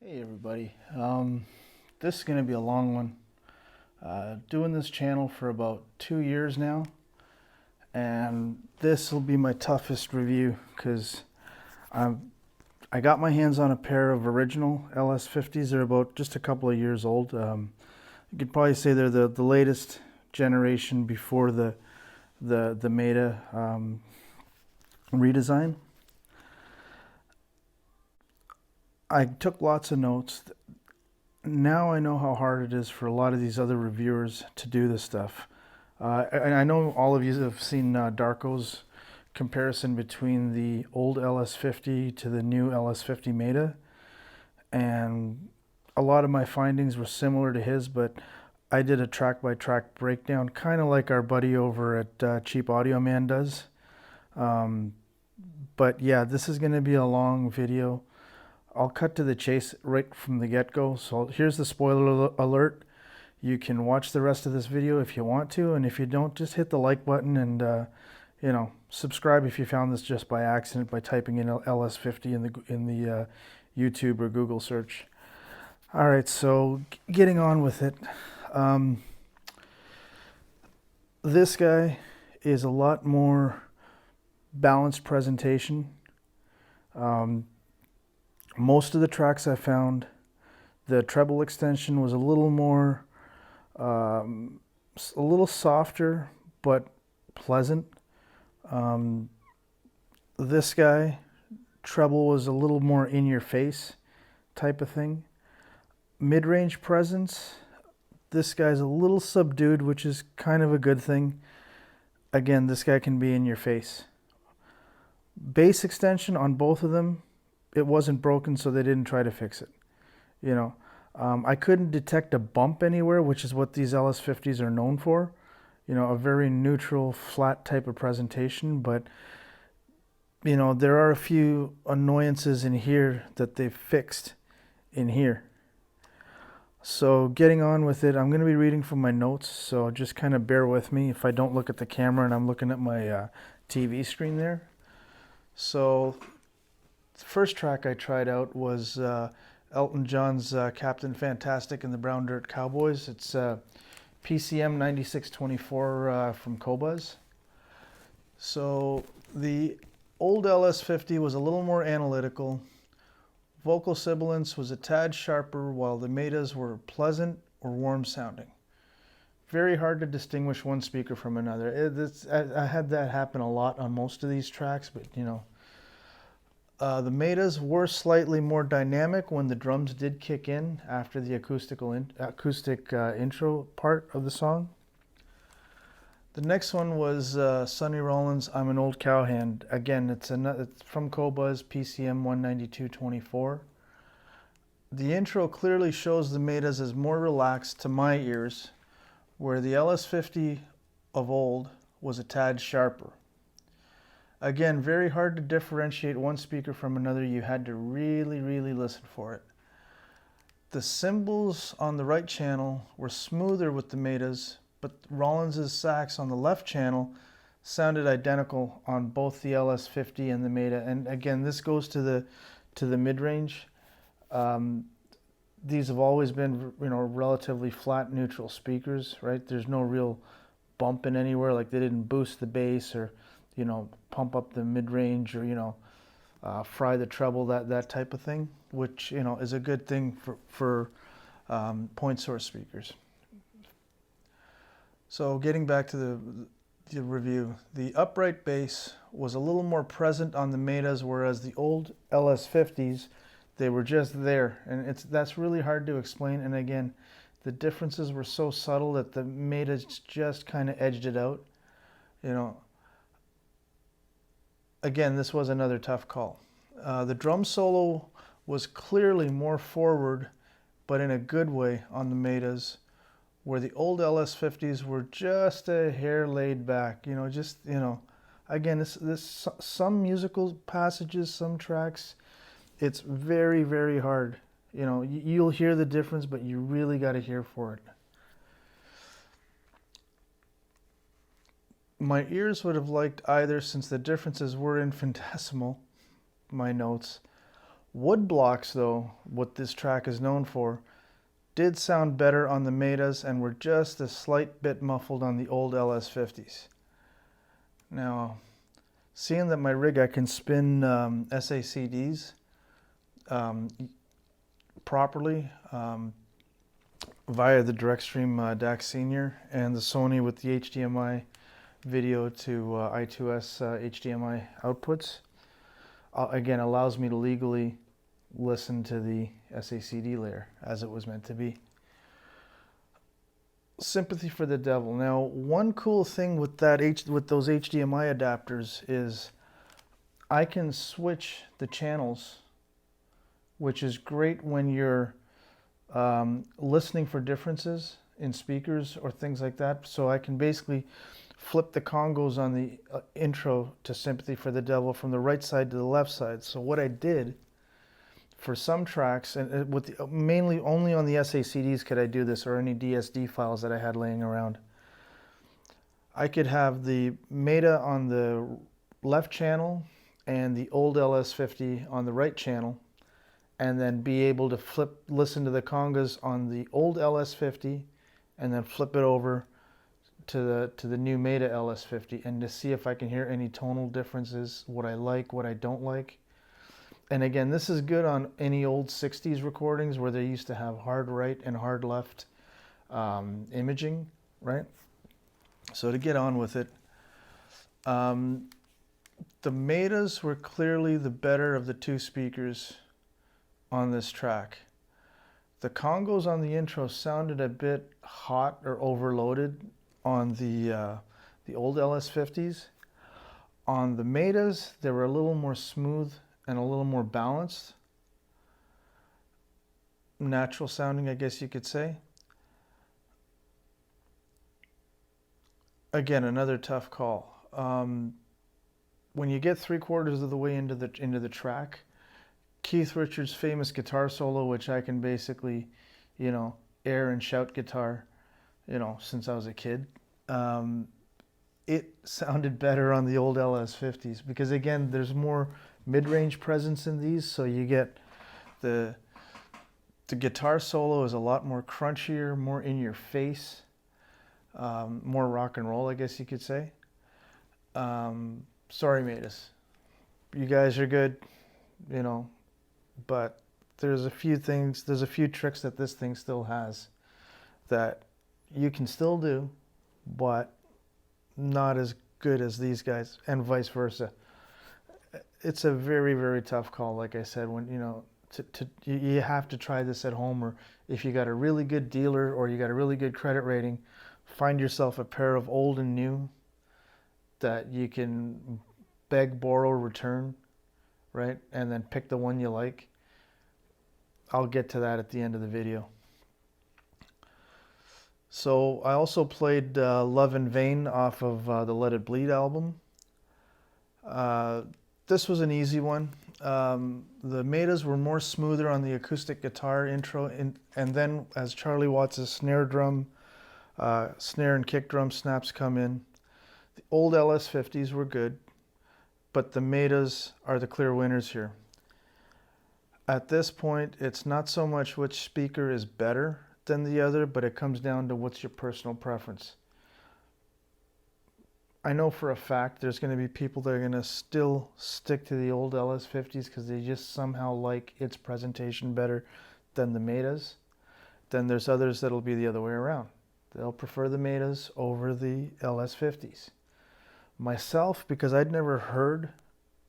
Hey everybody, this is going to be a long one. Doing this channel for about 2 years now, and this will be my toughest review because I got my hands on a pair of original LS50s. They're about just a couple of years old. You could probably say they're the latest generation before the Meta redesign. I took lots of notes. Now I know how hard it is for a lot of these other reviewers to do this stuff. And I know all of you have seen Darko's comparison between the old LS50 to the new LS50 Meta, and a lot of my findings were similar to his, but I did a track-by-track breakdown, kind of like our buddy over at Cheap Audio Man does. But yeah, this is going to be a long video. I'll cut to the chase right from the get-go. So here's the spoiler alert. You can watch the rest of this video if you want to, and if you don't, just hit the like button and subscribe if you found this just by accident by typing in LS50 in the YouTube or Google search. All right, so getting on with it. This guy is a lot more balanced presentation. Most of the tracks I found, the treble extension was a little more, a little softer, but pleasant. This guy, treble was a little more in your face type of thing. Mid-range presence, this guy's a little subdued, which is kind of a good thing. Again, this guy can be in your face. Bass extension on both of them, it wasn't broken, so they didn't try to fix it. I couldn't detect a bump anywhere, which is what these LS50s are known for. A very neutral, flat type of presentation, but there are a few annoyances in here that they've fixed in here. So getting on with it, I'm going to be reading from my notes, so just kind of bear with me if I don't look at the camera and I'm looking at my TV screen there. So the first track I tried out was Elton John's Captain Fantastic and the Brown Dirt Cowboys. It's PCM 9624 from Cowboys. So the old LS50 was a little more analytical. Vocal sibilance was a tad sharper, while the Metas were pleasant or warm sounding. Very hard to distinguish one speaker from another. I had that happen a lot on most of these tracks, but the Metas were slightly more dynamic when the drums did kick in after the acoustic intro part of the song. The next one was Sonny Rollins' I'm an Old Cowhand. Again, it's from Cowboys, PCM 19224. The intro clearly shows the Metas as more relaxed to my ears, where the LS50 of old was a tad sharper. Again, very hard to differentiate one speaker from another. You had to really, really listen for it. The cymbals on the right channel were smoother with the Metas, but Rollins' sax on the left channel sounded identical on both the LS50 and the Meta. And again, this goes to the mid-range. These have always been, relatively flat, neutral speakers, right? There's no real bump in anywhere. Like they didn't boost the bass or, pump up the mid-range or, fry the treble, that type of thing, which, is a good thing for point source speakers. So getting back to the review, the upright bass was a little more present on the Metas, whereas the old LS50s, they were just there, and that's really hard to explain. And again, the differences were so subtle that the Metas just kind of edged it out. Again, this was another tough call. The drum solo was clearly more forward, but in a good way on the Metas, where the old LS50s were just a hair laid back. Again, this some musical passages, some tracks, it's very, very hard. You'll hear the difference, but you really got to hear for it. My ears would have liked either, since the differences were infinitesimal, my notes, Wood blocks, though, what this track is known for, did sound better on the Metas and were just a slight bit muffled on the old LS50s. Now, seeing that my rig, I can spin SACDs properly via the DirectStream DAC Senior and the Sony with the HDMI video to I2S HDMI outputs, again, allows me to legally listen to the SACD layer as it was meant to be. Sympathy for the Devil. Now, one cool thing with with those HDMI adapters is I can switch the channels, which is great when you're listening for differences in speakers or things like that. So I can basically flip the congos on the intro to Sympathy for the Devil from the right side to the left side. So what I did for some tracks, and mainly only on the SACDs could I do this, or any DSD files that I had laying around. I could have the Meta on the left channel and the old LS50 on the right channel, and then be able to listen to the congas on the old LS50 and then flip it over to the new Meta LS50 and to see if I can hear any tonal differences, what I like, what I don't like. And again, this is good on any old 60s recordings where they used to have hard right and hard left imaging, right? So to get on with it, the Metas were clearly the better of the two speakers on this track. The congos on the intro sounded a bit hot or overloaded on the old LS50s. On the Metas, they were a little more smooth and a little more balanced. Natural sounding, I guess you could say. Again, another tough call. When you get 3/4 of the way into the track, Keith Richards' famous guitar solo, which I can basically, air and shout guitar, since I was a kid, it sounded better on the old LS50s because, again, there's more mid-range presence in these, so you get the guitar solo is a lot more crunchier, more in your face, more rock and roll, I guess you could say. Sorry, Metas, you guys are good, but there's a few tricks that this thing still has that you can still do, but not as good as these guys, and vice versa. It's a very, very tough call, like I said, when, you have to try this at home, or if you got a really good dealer or you got a really good credit rating, find yourself a pair of old and new that you can beg, borrow, return, right? And then pick the one you like. I'll get to that at the end of the video. So I also played Love in Vain off of the Let It Bleed album. This was an easy one. The Metas were more smoother on the acoustic guitar intro, and then as Charlie Watts' snare and kick drum snaps come in, the old LS50s were good, but the Metas are the clear winners here. At this point, it's not so much which speaker is better than the other, but it comes down to what's your personal preference. I know for a fact there's going to be people that are going to still stick to the old LS50s because they just somehow like its presentation better than the Metas. Then there's others that'll be the other way around. They'll prefer the Metas over the LS50s. Myself, because I'd never heard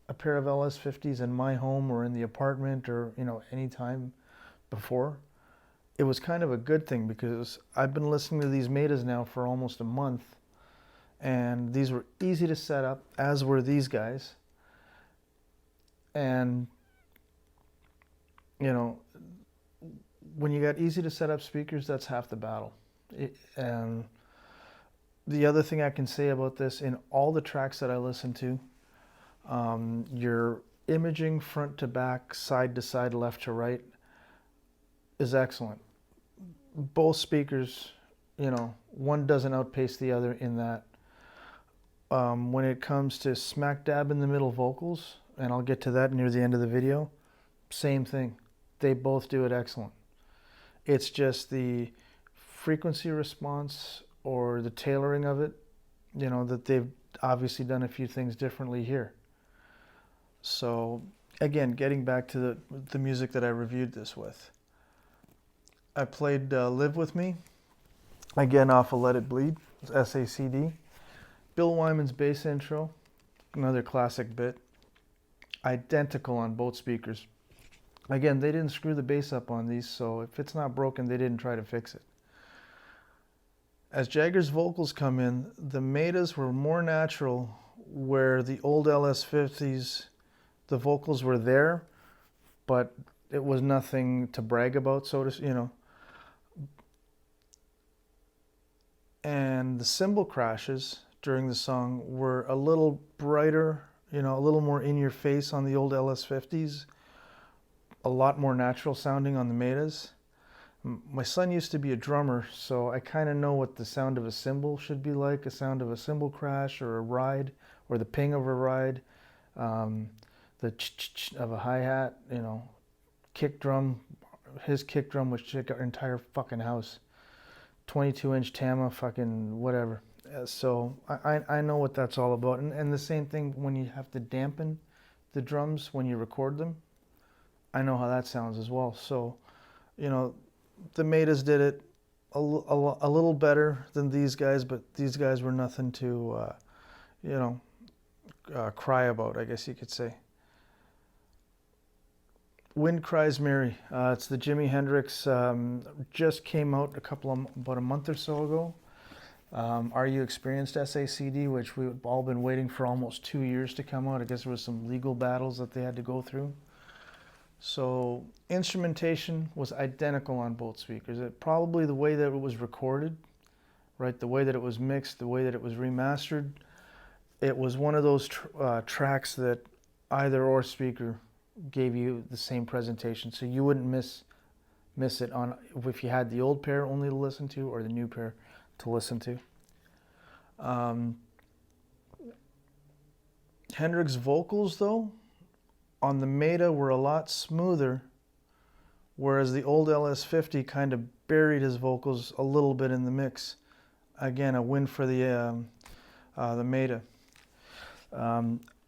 a pair of LS50s in my home or in the apartment or any time before, it was kind of a good thing because I've been listening to these Metas now for almost a month, and these were easy to set up, as were these guys. And when you got easy to set up speakers, that's half the battle. And the other thing I can say about this, in all the tracks that I listen to, your imaging front to back, side to side, left to right is excellent. Both speakers, one doesn't outpace the other in that. When it comes to smack dab in the middle vocals, and I'll get to that near the end of the video, same thing. They both do it excellent. It's just the frequency response or the tailoring of it, that they've obviously done a few things differently here. So again, getting back to the music that I reviewed this with. I played Live With Me, again off of Let It Bleed, SACD. Bill Wyman's bass intro, another classic bit. Identical on both speakers. Again, they didn't screw the bass up on these, so if it's not broken, they didn't try to fix it. As Jagger's vocals come in, the Metas were more natural, where the old LS50s, the vocals were there, but it was nothing to brag about, And the cymbal crashes during the song were a little brighter, a little more in your face on the old LS50s, a lot more natural sounding on the Metas. My son used to be a drummer, so I kind of know what the sound of a cymbal should be like, a sound of a cymbal crash or a ride, or the ping of a ride, the ch-ch-ch of a hi-hat, kick drum. His kick drum would shake our entire fucking house. 22-inch Tama, fucking whatever. So I know what that's all about. And the same thing when you have to dampen the drums when you record them. I know how that sounds as well. So, the Metas did it a little better than these guys, but these guys were nothing to, cry about, I guess you could say. Wind Cries Mary. It's the Jimi Hendrix. Just came out about a month or so ago. Are You Experienced SACD, which we've all been waiting for almost 2 years to come out. I guess there was some legal battles that they had to go through. So instrumentation was identical on both speakers. Probably the way that it was recorded, right? The way that it was mixed, the way that it was remastered. It was one of those tracks that either or speaker gave you the same presentation, so you wouldn't miss it on if you had the old pair only to listen to or the new pair to listen to. Hendrix vocals, though, on the Meta were a lot smoother, whereas the old LS50 kind of buried his vocals a little bit in the mix. Again, a win for the Meta.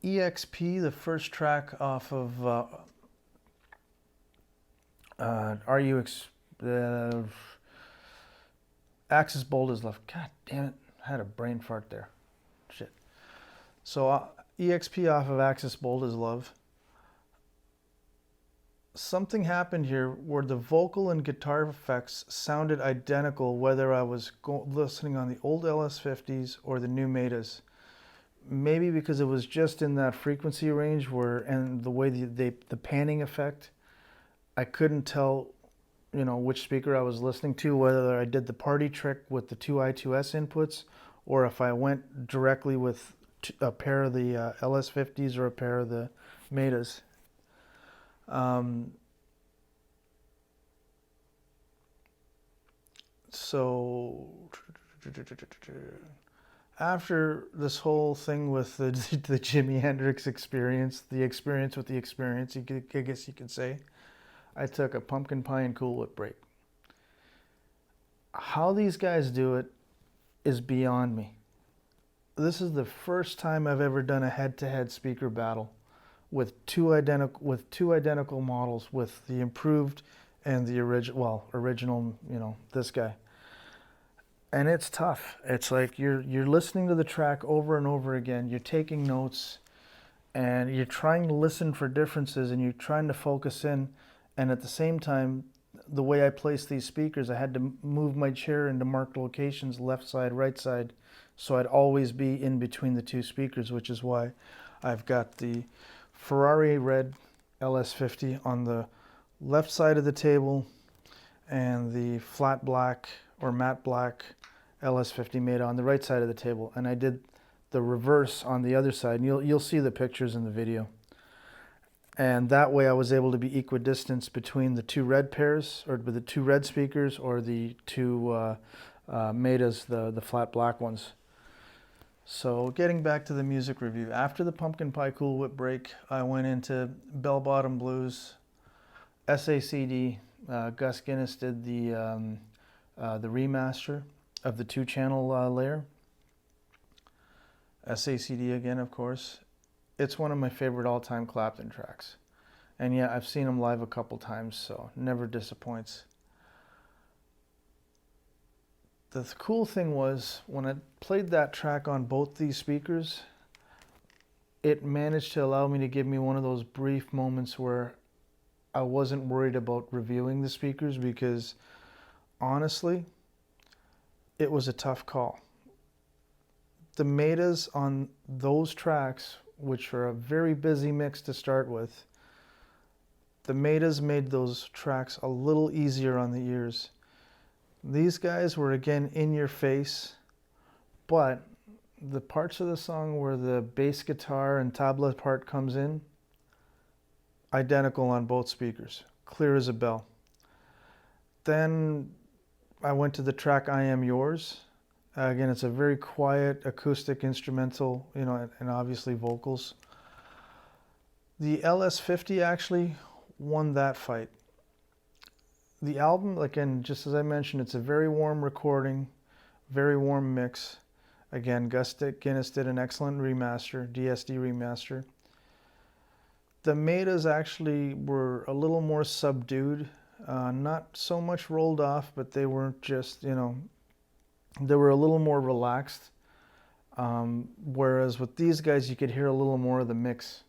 EXP, the first track off of Axis Bold is Love. God damn it, I had a brain fart there. Shit. So EXP off of Axis Bold is Love. Something happened here where the vocal and guitar effects sounded identical whether I was listening on the old LS50s or the new Metas. Maybe because it was just in that frequency range and the way the panning effect, I couldn't tell, which speaker I was listening to, whether I did the party trick with the two I2S inputs, or if I went directly with a pair of the LS50s or a pair of the Metas. So after this whole thing with the Jimi Hendrix experience, the experience with the experience, I guess you could say, I took a pumpkin pie and Cool Whip break. How these guys do it is beyond me. This is the first time I've ever done a head-to-head speaker battle with two identical models, with the improved and the original, this guy. And it's tough. It's like you're listening to the track over and over again. You're taking notes, and you're trying to listen for differences, and you're trying to focus in. And at the same time, the way I placed these speakers, I had to move my chair into marked locations, left side, right side, so I'd always be in between the two speakers, which is why I've got the Ferrari red LS50 on the left side of the table and the flat black or matte black LS50 Meta on the right side of the table, and I did the reverse on the other side, and you'll see the pictures in the video. And that way I was able to be equidistant between the two red pairs, or the two red speakers, or the two Metas, the flat black ones. So getting back to the music review, after the Pumpkin Pie Cool Whip break, I went into Bell Bottom Blues, SACD, Gus Guinness did the remaster of the 2-channel layer. SACD again, of course. It's one of my favorite all-time Clapton tracks. And yeah, I've seen him live a couple times, so never disappoints. The cool thing was, when I played that track on both these speakers, it managed to allow me to give me one of those brief moments where I wasn't worried about reviewing the speakers, because honestly, it was a tough call. The Metas on those tracks, which are a very busy mix to start with, the Metas made those tracks a little easier on the ears. These guys were again in your face, but the parts of the song where the bass guitar and tabla part comes in, identical on both speakers, clear as a bell. Then I went to the track I Am Yours. Again, it's a very quiet acoustic instrumental, you know, and obviously vocals. The LS50 actually won that fight. The album, again, just as I mentioned, it's a very warm recording, very warm mix. Again, Gus Guinness did an excellent remaster, DSD remaster. The Metas actually were a little more subdued, not so much rolled off, but they weren't just, you know, they were a little more relaxed. Whereas with these guys, you could hear a little more of the mix.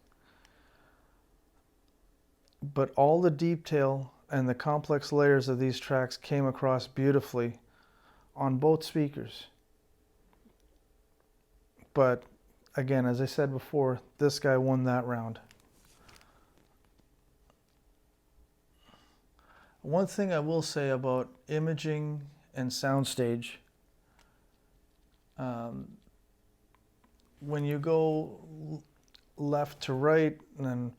But all the detail and the complex layers of these tracks came across beautifully on both speakers. But again, as I said before, this guy won that round. One thing I will say about imaging and soundstage, when you go left to right and then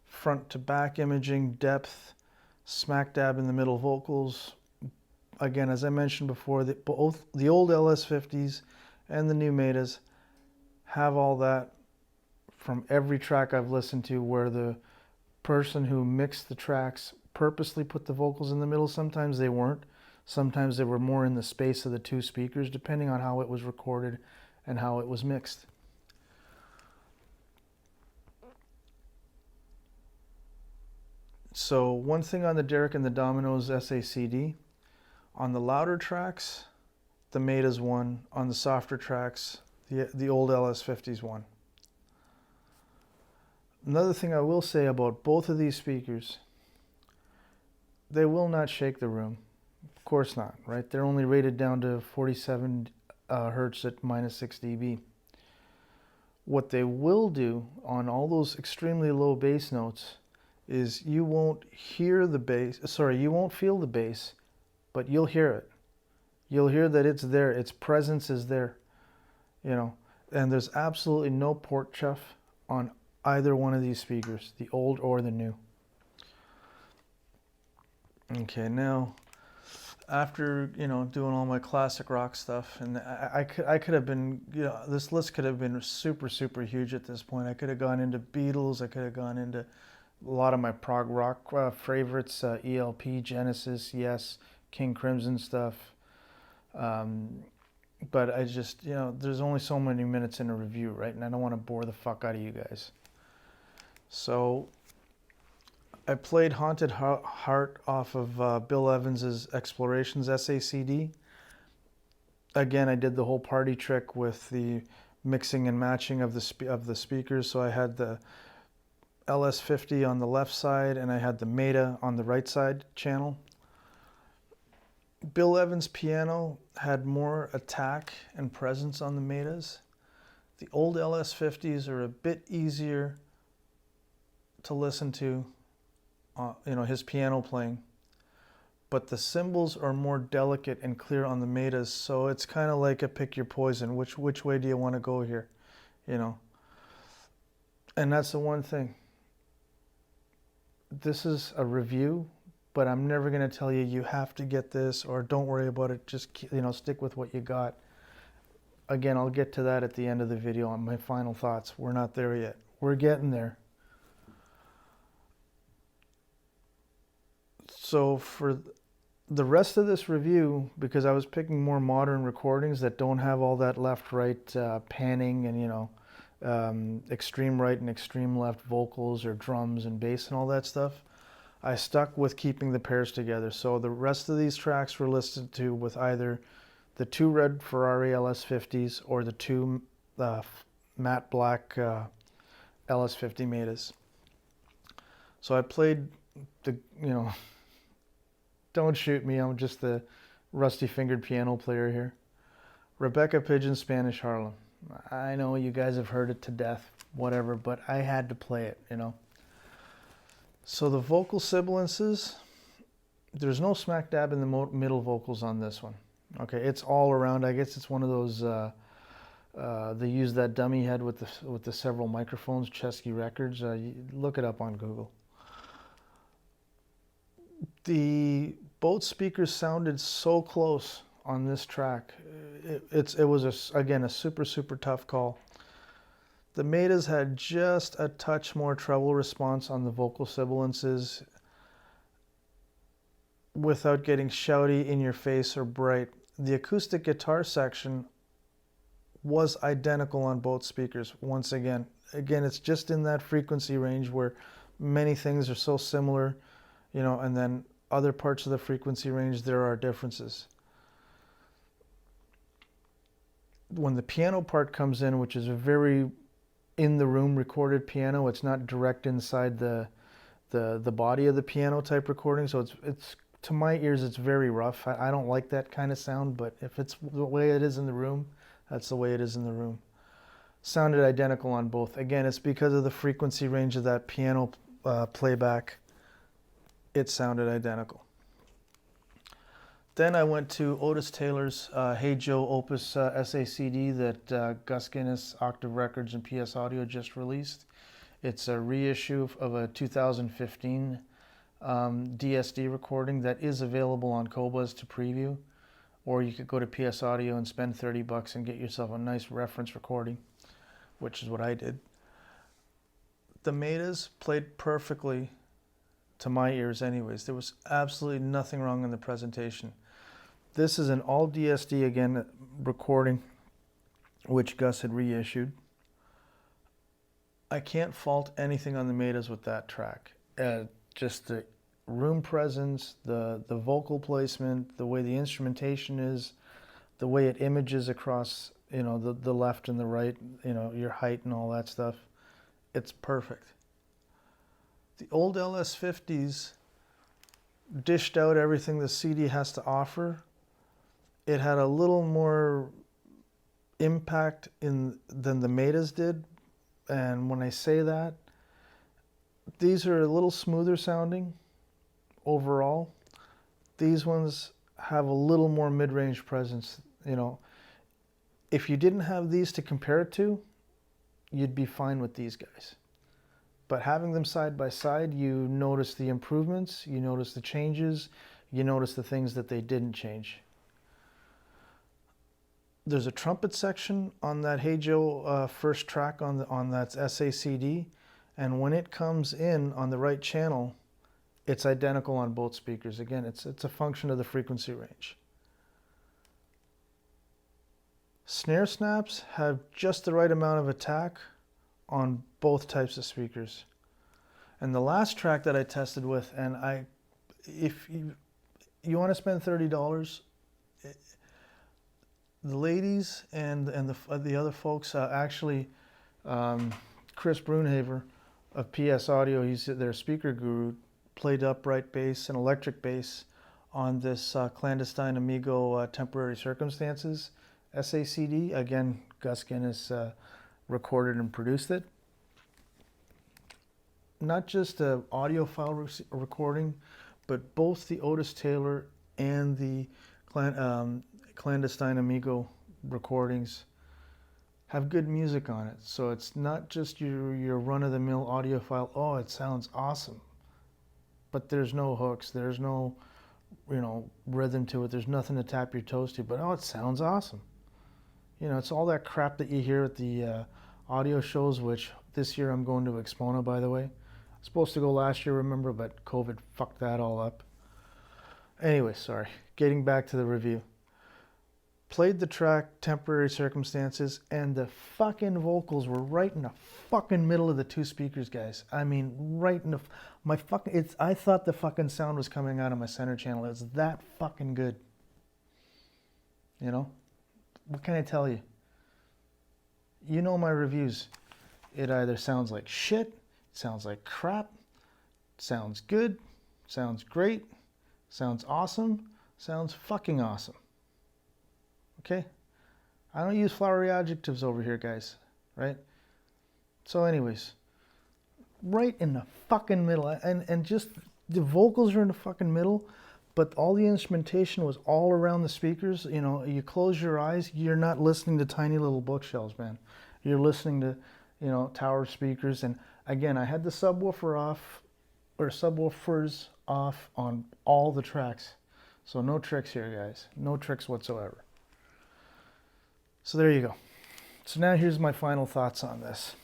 front to back imaging, depth, smack dab in the middle vocals, again, as I mentioned before, both the old LS50s and the new Metas have all that from every track I've listened to, where the person who mixed the tracks purposely put the vocals in the middle. Sometimes they weren't. Sometimes they were more in the space of the two speakers, depending on how it was recorded and how it was mixed. So one thing on the Derek and the Dominoes SACD, on the louder tracks, the Metas won. On the softer tracks, the old LS50s won. Another thing I will say about both of these speakers, they will not shake the room. Of course not, right? They're only rated down to 47 hertz at -6 dB. What they will do on all those extremely low bass notes is you won't hear the bass, you won't feel the bass, but you'll hear it. You'll hear that it's there, its presence is there, you know, and there's absolutely no port chuff on either one of these speakers, the old or the new. Okay, now, after, you know, doing all my classic rock stuff, and I could have been, you know, this list could have been super, super huge at this point. I could have gone into Beatles, I could have gone into a lot of my prog rock favorites, ELP, Genesis, Yes, King Crimson stuff. But I just, you know, there's only so many minutes in a review, right? And I don't want to bore the fuck out of you guys. So I played Haunted Heart off of Bill Evans's Explorations SACD. Again, I did the whole party trick with the mixing and matching of the speakers. So I had the LS50 on the left side and I had the Meta on the right side channel. Bill Evans' piano had more attack and presence on the Metas. The old LS50s are a bit easier to listen to, you know, his piano playing. But the cymbals are more delicate and clear on the Metas, so it's kind of like a pick your poison. Which way do you want to go here, you know? And that's the one thing. This is a review, but I'm never going to tell you you have to get this or don't worry about it. Just, you know, stick with what you got. Again, I'll get to that at the end of the video on my final thoughts. We're not there yet. We're getting there. So for the rest of this review, because I was picking more modern recordings that don't have all that left-right panning and, you know, extreme right and extreme left vocals or drums and bass and all that stuff, I stuck with keeping the pairs together. So the rest of these tracks were listened to with either the two red Ferrari LS50s or the two matte black LS50 Metas. So I played the, you know, don't shoot me, I'm just the rusty-fingered piano player here. Rebecca Pigeon, Spanish Harlem. I know you guys have heard it to death, whatever, but I had to play it, you know. So the vocal sibilances, there's no smack dab in the middle vocals on this one. Okay, it's all around. I guess it's one of those, they use that dummy head with the several microphones, Chesky Records. Look it up on Google. Both speakers sounded so close on this track. It was, again, a super tough call. The Metas had just a touch more treble response on the vocal sibilances without getting shouty, in your face, or bright. The acoustic guitar section was identical on both speakers. Once again, it's just in that frequency range where many things are so similar, you know, and then other parts of the frequency range, there are differences. When the piano part comes in, which is a very in-the-room recorded piano, it's not direct inside the body of the piano type recording, so it's to my ears, it's very rough. I don't like that kind of sound, but if it's the way it is in the room, that's the way it is in the room. Sounded identical on both. Again, it's because of the frequency range of that piano playback. It sounded identical. Then I went to Otis Taylor's Hey Joe Opus SACD that Gus Guinness, Octave Records, and PS Audio just released. It's a reissue of a 2015 DSD recording that is available on Cowboys to preview, or you could go to PS Audio and spend $30 and get yourself a nice reference recording, which is what I did. The Metas played perfectly to my ears anyways. There was absolutely nothing wrong in the presentation. This is an all DSD, again, recording, which Gus had reissued. I can't fault anything on the Metas with that track. Just the room presence, the vocal placement, the way the instrumentation is, the way it images across, you know, the left and the right, you know, your height and all that stuff. It's perfect. The old LS50s dished out everything the CD has to offer. It had a little more impact than the Metas did. And when I say that, these are a little smoother sounding overall. These ones have a little more mid-range presence. You know, if you didn't have these to compare it to, you'd be fine with these guys. But having them side by side, you notice the improvements, you notice the changes, you notice the things that they didn't change. There's a trumpet section on that Hey Joe first track on that SACD, and when it comes in on the right channel, it's identical on both speakers. Again, it's a function of the frequency range. Snare snaps have just the right amount of attack on both types of speakers. And the last track that I tested with, and if you want to spend $30, the ladies and the other folks, actually, Chris Brunhaver of PS Audio, he's their speaker guru, played upright bass and electric bass on this Clandestine Amigo Temporary Circumstances SACD. Again, Gus Guinness recorded and produced it. Not just an audiophile recording, but both the Otis Taylor and the Clandestine Amigo recordings have good music on it. So it's not just your run-of-the-mill audiophile, oh, it sounds awesome. But there's no hooks, there's no, you know, rhythm to it, there's nothing to tap your toes to, but oh, it sounds awesome. You know, it's all that crap that you hear at the audio shows, which this year I'm going to Expona, by the way. I was supposed to go last year, remember, but COVID fucked that all up. Anyway, sorry. Getting back to the review. Played the track, Temporary Circumstances, and the fucking vocals were right in the fucking middle of the two speakers, guys. I mean, right in the... I thought the fucking sound was coming out of my center channel. It's that fucking good. You know? What can I tell you? You know my reviews. It either sounds like shit, sounds like crap, sounds good, sounds great, sounds awesome, sounds fucking awesome. Okay? I don't use flowery adjectives over here, guys. Right? So anyways, right in the fucking middle. And just the vocals are in the fucking middle, but all the instrumentation was all around the speakers. You know, you close your eyes, you're not listening to tiny little bookshelves, man. You're listening to, you know, tower speakers. And again, I had the subwoofer off, or subwoofers off on all the tracks. So no tricks here, guys. No tricks whatsoever. So there you go. So now here's my final thoughts on this.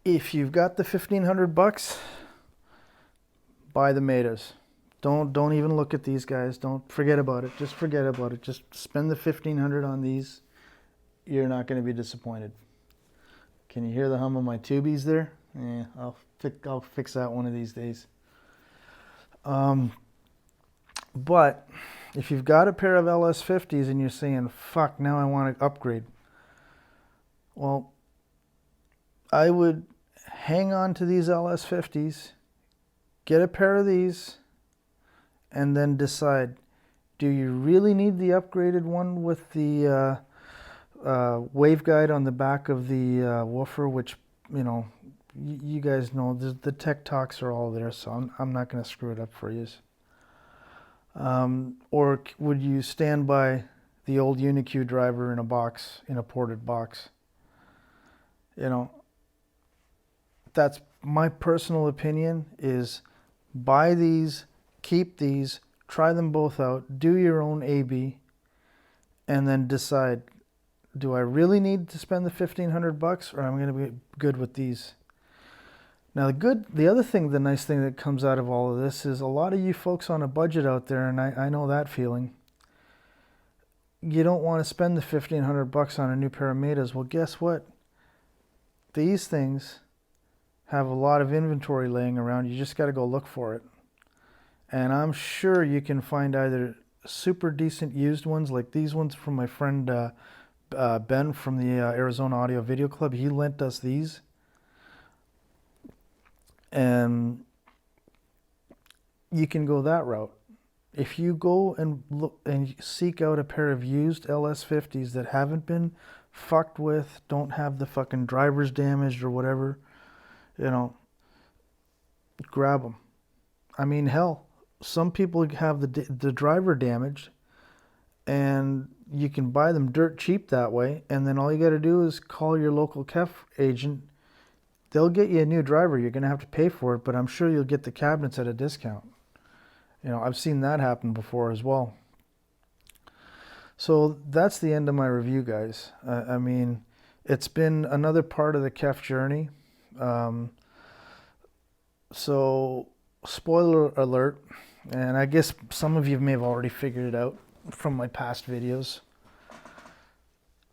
If you've got the $1,500, buy the Metas. Don't even look at these guys. Don't forget about it. Just forget about it. Just spend the $1,500 on these. You're not going to be disappointed. Can you hear the hum of my tubies there? Yeah, I'll fix that one of these days. But if you've got a pair of LS50s and you're saying, fuck, now I want to upgrade. Well, I would hang on to these LS50s, get a pair of these, and then decide, do you really need the upgraded one with the waveguide on the back of the woofer, which, you know, you guys know, the tech talks are all there, so I'm not going to screw it up for you. Or would you stand by the old UniQ driver in a box, in a ported box? You know, that's my personal opinion, is buy these, keep these, try them both out, do your own A/B, and then decide, do I really need to spend the $1,500 or I'm going to be good with these? Now the nice thing that comes out of all of this is a lot of you folks on a budget out there, and I know that feeling. You don't want to spend the $1,500 on a new pair of Metas. Well, guess what? These things have a lot of inventory laying around. You just got to go look for it. And I'm sure you can find either super decent used ones like these ones from my friend Ben from the Arizona Audio Video Club. He lent us these. And you can go that route. If you go and look and seek out a pair of used LS50s that haven't been fucked with, don't have the fucking drivers damaged or whatever, you know, grab them. I mean, hell, some people have the driver damaged, and you can buy them dirt cheap that way, and then all you got to do is call your local KEF agent. They'll get you a new driver. You're going to have to pay for it, but I'm sure you'll get the cabinets at a discount. You know, I've seen that happen before as well. So that's the end of my review, guys. I mean, it's been another part of the KEF journey. So, spoiler alert, and I guess some of you may have already figured it out from my past videos.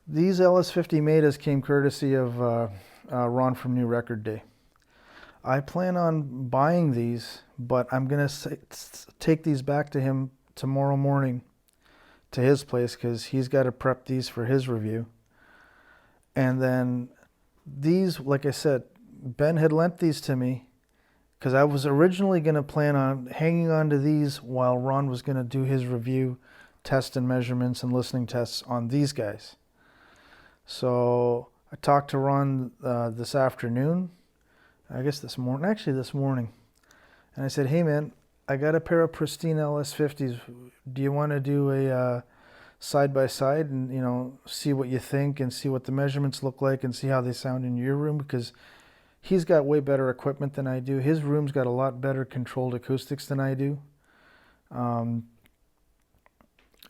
These LS50 Metas came courtesy of Ron from New Record Day. I plan on buying these, but I'm going to take these back to him tomorrow morning to his place because he's got to prep these for his review. And then these, like I said, Ben had lent these to me because I was originally going to plan on hanging on to these while Ron was going to do his review, test and measurements and listening tests on these guys. So I talked to Ron this afternoon, I guess this morning, and I said, hey man, I got a pair of pristine LS50s. Do you want to do a side-by-side and, you know, see what you think and see what the measurements look like and see how they sound in your room? Because he's got way better equipment than I do. His room's got a lot better controlled acoustics than I do.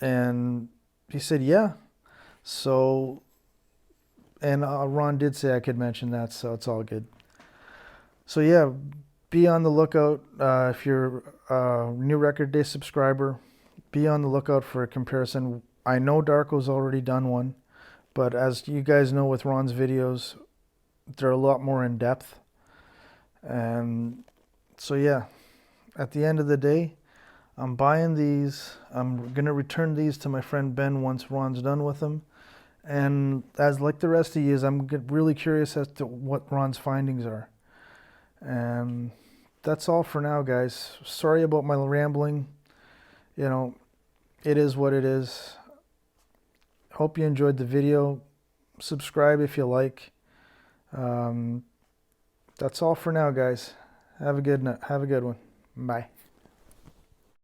And he said, yeah. So, and Ron did say I could mention that, so it's all good. So yeah, be on the lookout if you're a new Record Day subscriber. Be on the lookout for a comparison. I know Darko's already done one, but as you guys know with Ron's videos, they're a lot more in depth. And so yeah, at the end of the day, I'm buying these. I'm gonna return these to my friend Ben once Ron's done with them. And as like the rest of you, I'm really curious as to what Ron's findings are. And that's all for now, guys. Sorry about my rambling. You know, it is what it is. Hope you enjoyed the video. Subscribe if you like. That's all for now, guys. Have a good one. Bye.